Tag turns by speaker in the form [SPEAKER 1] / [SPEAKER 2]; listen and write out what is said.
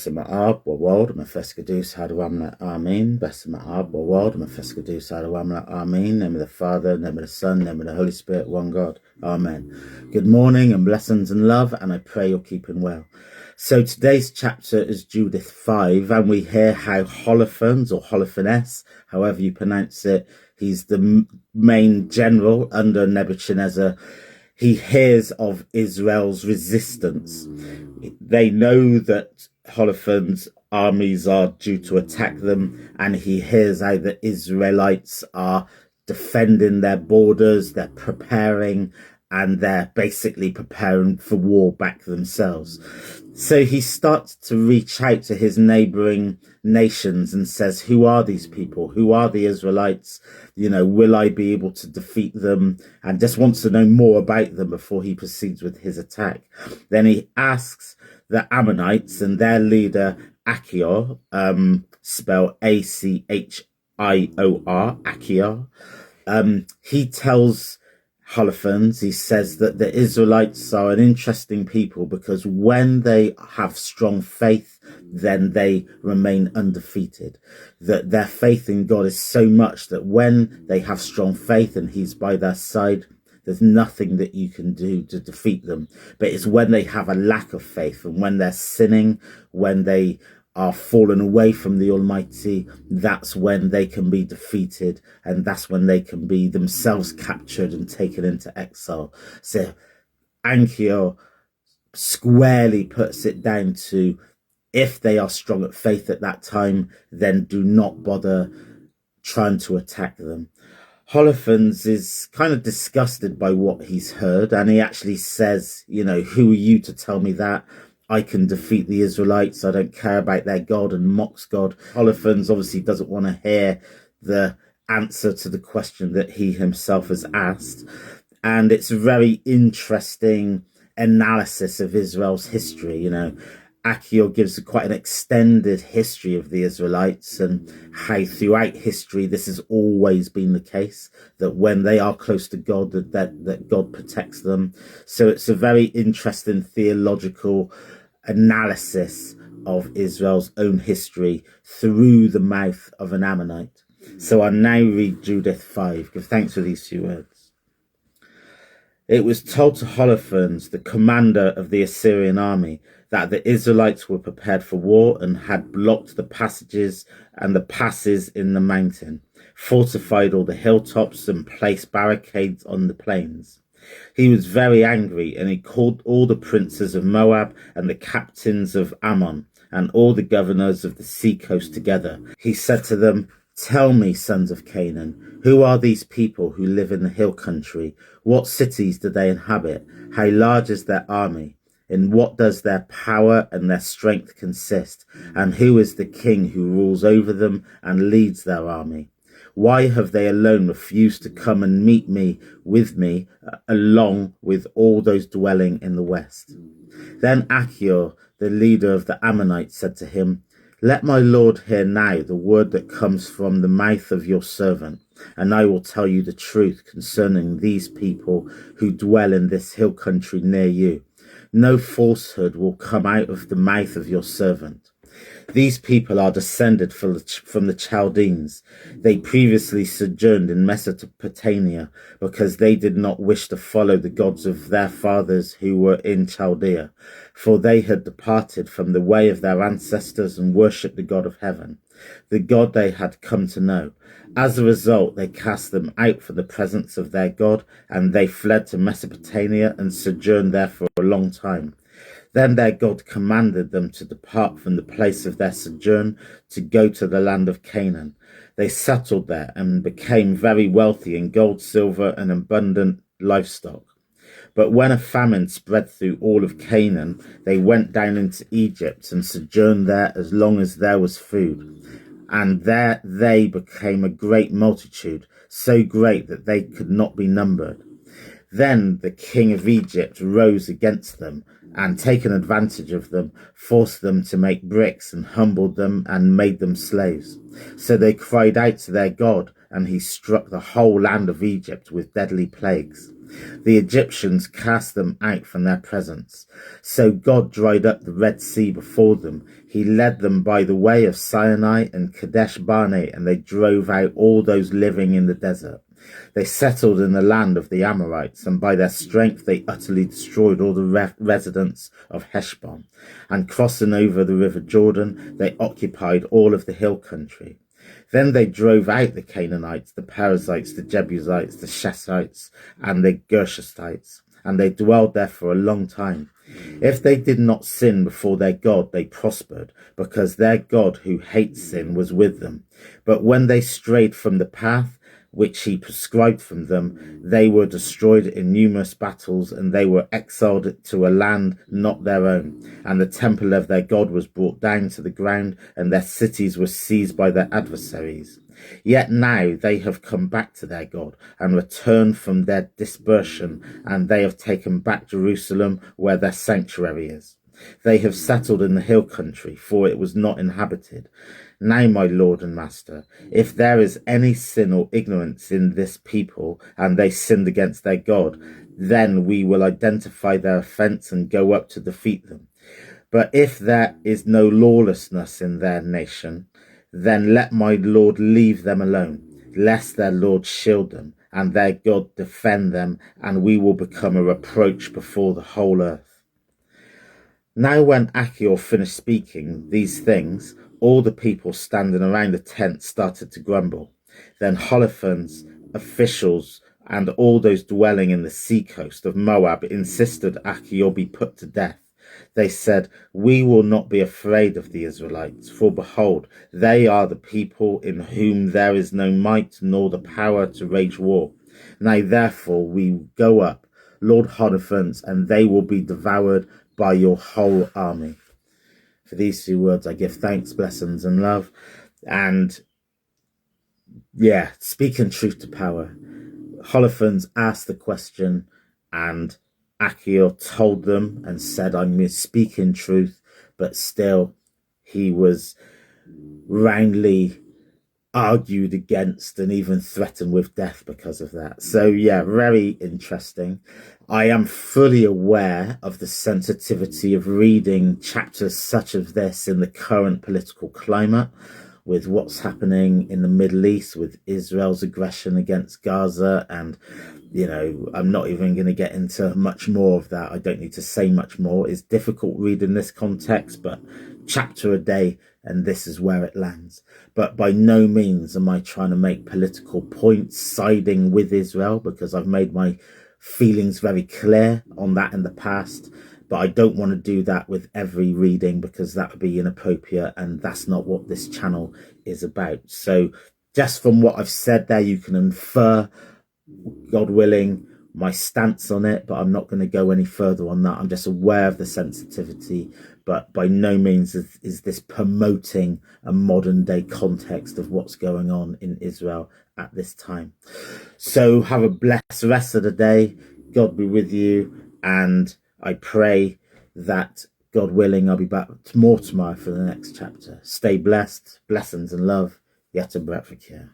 [SPEAKER 1] Besem Ab, Wawald, Mefeskadus, Hadawamla, Amen. Besem Ab, Wawald, Mefeskadus, Hadawamla, Amen. Name of the Father, name of the Son, name of the Holy Spirit, one God. Amen. Good morning and blessings and love, and I pray you're keeping well. So today's chapter is Judith 5, and we hear how Holofernes, or Holofernes, however you pronounce it, he's the main general under Nebuchadnezzar. He hears of Israel's resistance. They know that Holofernes' armies are due to attack them, and he hears how the Israelites are defending their borders, they're preparing, and they're basically preparing for war back themselves. So he starts to reach out to his neighboring nations and says, who are these people? Who are the Israelites? You know, will I be able to defeat them? And just wants to know more about them before he proceeds with his attack. Then he asks the Ammonites and their leader, Achior, spelled Achior, Achior. He tells Holofernes, he says that the Israelites are an interesting people because when they have strong faith, then they remain undefeated. That their faith in God is so much that when they have strong faith and he's by their side, there's nothing that you can do to defeat them. But it's when they have a lack of faith and when they're sinning, when they are fallen away from the Almighty, that's when they can be defeated, and that's when they can be themselves captured and taken into exile. So Anchior squarely puts it down to, if they are strong at faith at that time, then do not bother trying to attack them. Holofernes is kind of disgusted by what he's heard, and he actually says, you know, who are you to tell me that? I can defeat the Israelites. I don't care about their God, and mocks God. Holofernes obviously doesn't want to hear the answer to the question that he himself has asked. And it's a very interesting analysis of Israel's history. You know, Achior gives quite an extended history of the Israelites and how throughout history this has always been the case, that when they are close to God, that God protects them. So it's a very interesting theological analysis of Israel's own history through the mouth of an Ammonite. So I now read Judith 5. Give thanks for these few words. It was told to Holofernes, the commander of the Assyrian army, that the Israelites were prepared for war and had blocked the passages and the passes in the mountain, fortified all the hilltops and placed barricades on the plains. He was very angry, and he called all the princes of Moab and the captains of Ammon and all the governors of the seacoast together. He said to them, tell me, sons of Canaan, who are these people who live in the hill country? What cities do they inhabit? How large is their army? In what does their power and their strength consist? And who is the king who rules over them and leads their army? Why have they alone refused to come and meet me with me, along with all those dwelling in the west? Then Achior, the leader of the Ammonites, said to him, let my lord hear now the word that comes from the mouth of your servant, and I will tell you the truth concerning these people who dwell in this hill country near you. No falsehood will come out of the mouth of your servant. These people are descended from the Chaldeans. They previously sojourned in Mesopotamia because they did not wish to follow the gods of their fathers who were in Chaldea, for they had departed from the way of their ancestors and worshipped the God of heaven, the God they had come to know. As a result, they cast them out from the presence of their God, and they fled to Mesopotamia and sojourned there for a long time. Then their God commanded them to depart from the place of their sojourn to go to the land of Canaan. They settled there and became very wealthy in gold, silver, and abundant livestock. But when a famine spread through all of Canaan, they went down into Egypt and sojourned there as long as there was food. And there they became a great multitude, so great that they could not be numbered. Then the king of Egypt rose against them, and taking advantage of them, forced them to make bricks and humbled them and made them slaves. So they cried out to their God, and he struck the whole land of Egypt with deadly plagues. The Egyptians cast them out from their presence. So God dried up the Red Sea before them. He led them by the way of Sinai and Kadesh Barnea, and they drove out all those living in the desert. They settled in the land of the Amorites, and by their strength they utterly destroyed all the residents of Heshbon. And crossing over the river Jordan, they occupied all of the hill country. Then they drove out the Canaanites, the Perizzites, the Jebusites, the Sheshites, and the Gershites, and they dwelled there for a long time. If they did not sin before their God, they prospered, because their God who hates sin was with them. But when they strayed from the path which he prescribed from them, they were destroyed in numerous battles, and they were exiled to a land not their own. And the temple of their God was brought down to the ground, and their cities were seized by their adversaries. Yet now they have come back to their God and returned from their dispersion, and they have taken back Jerusalem, where their sanctuary is. They have settled in the hill country, for it was not inhabited. Now, my Lord and Master, if there is any sin or ignorance in this people, and they sinned against their God, then we will identify their offence and go up to defeat them. But if there is no lawlessness in their nation, then let my Lord leave them alone, lest their Lord shield them, and their God defend them, and we will become a reproach before the whole earth. Now when Achior finished speaking these things, all the people standing around the tent started to grumble. Then Holofernes, officials, and all those dwelling in the seacoast of Moab insisted Achior be put to death. They said, "We will not be afraid of the Israelites, for behold, they are the people in whom there is no might nor the power to wage war. Now therefore we go up, Lord Holofernes, and they will be devoured by your whole army." For these few words I give thanks, blessings, and love. And yeah, speaking truth to power. Holofernes asked the question, and Achior told them and said, "I'm speaking truth," but still he was roundly argued against and even threatened with death because of that. So yeah, very interesting. I am fully aware of the sensitivity of reading chapters such as this in the current political climate, with what's happening in the Middle East, with Israel's aggression against Gaza. And, you know, I'm not even going to get into much more of that. I don't need to say much more. It's difficult reading this context, but chapter a day, and this is where it lands. But by no means am I trying to make political points siding with Israel, because I've made my feelings very clear on that in the past. But I don't want to do that with every reading, because that would be inappropriate, and that's not what this channel is about. So just from what I've said there, you can infer, God willing, my stance on it, but I'm not going to go any further on that. I'm just aware of the sensitivity, but by no means is this promoting a modern day context of what's going on in Israel at this time. So have a blessed rest of the day. God be with you, and I pray that, God willing, I'll be back more tomorrow for the next chapter. Stay blessed, blessings and love. Yet a breath for care.